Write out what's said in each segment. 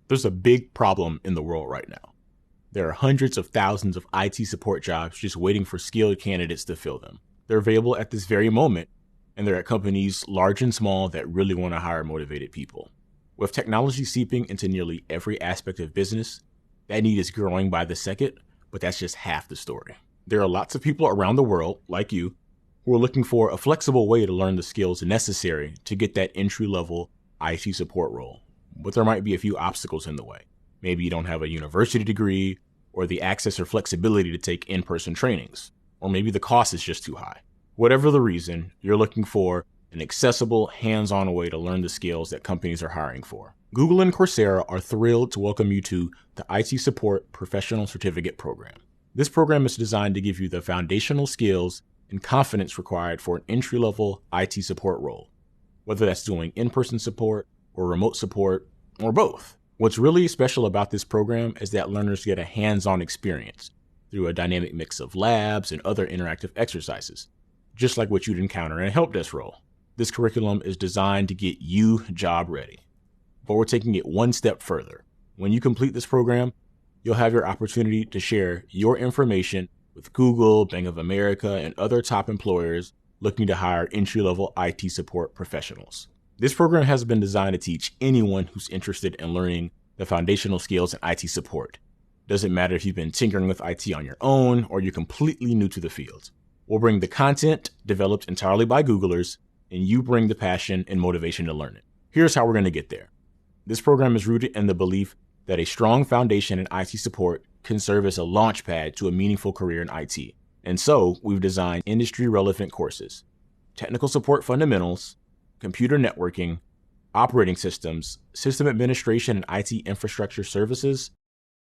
There's a big problem in the world right now. There are hundreds of thousands of IT support jobs just waiting for skilled candidates to fill them. They're available at this very moment, and they're at companies large and small that really want to hire motivated people. With technology seeping into nearly every aspect of business, that need is growing by the second, but that's just half the story. There are lots of people around the world, like you, who are looking for a flexible way to learn the skills necessary to get that entry-level IT support role. But there might be a few obstacles in the way. Maybe you don't have a university degree, or the access or flexibility to take in-person trainings, or maybe the cost is just too high. Whatever the reason, you're looking for an accessible, hands-on way to learn the skills that companies are hiring for. Google and Coursera are thrilled to welcome you to the IT Support Professional Certificate Program. This program is designed to give you the foundational skills and confidence required for an entry-level IT support role, whether that's doing in-person support or remote support or both. What's really special about this program is that learners get a hands-on experience through a dynamic mix of labs and other interactive exercises, just like what you'd encounter in a help desk role. This curriculum is designed to get you job ready, but we're taking it one step further. When you complete this program, you'll have your opportunity to share your information with Google, Bank of America, and other top employers looking to hire entry-level IT support professionals. This program has been designed to teach anyone who's interested in learning the foundational skills in IT support. Doesn't matter if you've been tinkering with IT on your own or you're completely new to the field. We'll bring the content developed entirely by Googlers, and you bring the passion and motivation to learn it. Here's how we're going to get there. This program is rooted in the belief that a strong foundation in IT support can serve as a launch pad to a meaningful career in IT. And so we've designed industry-relevant courses: technical support fundamentals, computer networking, operating systems, system administration and IT infrastructure services,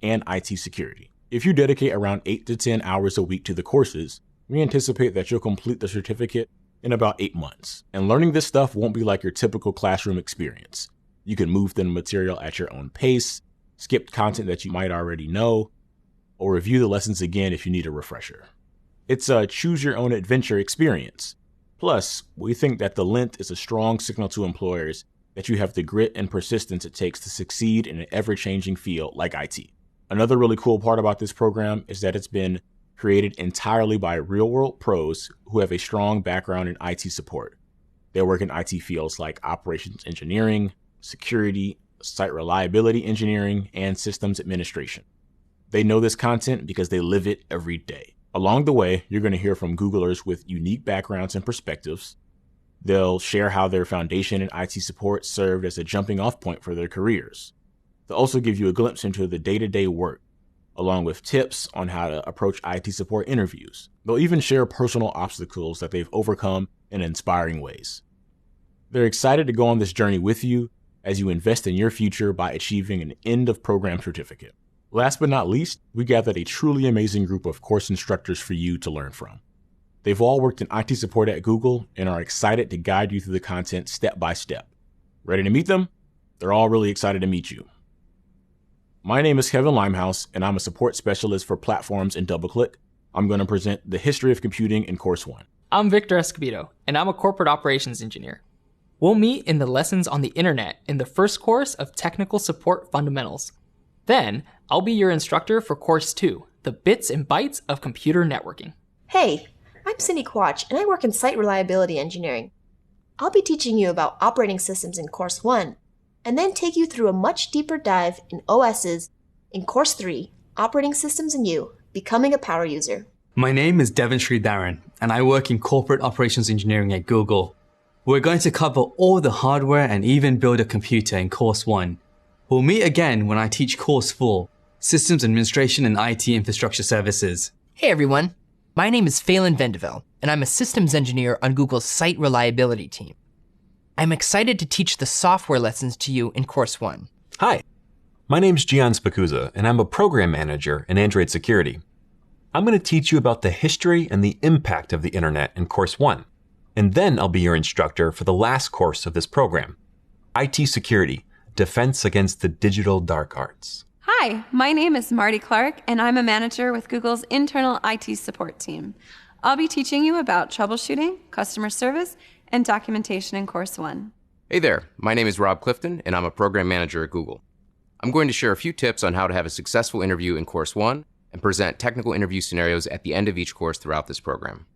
and IT security. If you dedicate around 8 to 10 hours a week to the courses, we anticipate that you'll complete the certificate in about 8 months. And learning this stuff won't be like your typical classroom experience. You can move through the material at your own pace, skip content that you might already know, or review the lessons again if you need a refresher. It's a choose-your-own-adventure experience. Plus, we think that the length is a strong signal to employers that you have the grit and persistence it takes to succeed in an ever-changing field like IT. Another really cool part about this program is that it's been created entirely by real-world pros who have a strong background in IT support. They work in IT fields like operations engineering, security, site reliability engineering, and systems administration. They know this content because they live it every day. Along the way, you're going to hear from Googlers with unique backgrounds and perspectives. They'll share how their foundation in IT support served as a jumping-off point for their careers. They'll also give you a glimpse into the day-to-day work, along with tips on how to approach IT support interviews. They'll even share personal obstacles that they've overcome in inspiring ways. They're excited to go on this journey with you as you invest in your future by achieving an end-of-program certificate. Last but not least, we gathered a truly amazing group of course instructors for you to learn from. They've all worked in IT support at Google and are excited to guide you through the content step by step. Ready to meet them? They're all really excited to meet you. My name is Kevin Limehouse, and I'm a support specialist for platforms in DoubleClick. I'm going to present the history of computing in Course 1. I'm Victor Escobedo, and I'm a corporate operations engineer. We'll meet in the lessons on the internet in the first course of Technical Support Fundamentals. Then, I'll be your instructor for Course 2, the bits and bytes of computer networking. Hey, I'm Cindy Quach, and I work in site reliability engineering. I'll be teaching you about operating systems in Course 1, and then take you through a much deeper dive in OSs in Course 3, Operating Systems and You, Becoming a Power User. My name is Devon Sridharan, and I work in corporate operations engineering at Google. We're going to cover all the hardware and even build a computer in Course 1. We'll meet again when I teach Course 4, Systems Administration and IT Infrastructure Services. Hey everyone, my name is Phelan Vendeveld, and I'm a systems engineer on Google's site reliability team. I'm excited to teach the software lessons to you in Course 1. Hi, my name's Gian Spacuzza, and I'm a program manager in Android security. I'm going to teach you about the history and the impact of the internet in Course 1. And then I'll be your instructor for the last course of this program, IT Security, Defense Against the Digital Dark Arts. Hi, my name is Marty Clark, and I'm a manager with Google's internal IT support team. I'll be teaching you about troubleshooting, customer service, and documentation in Course 1. Hey there, my name is Rob Clifton, and I'm a program manager at Google. I'm going to share a few tips on how to have a successful interview in Course 1 and present technical interview scenarios at the end of each course throughout this program.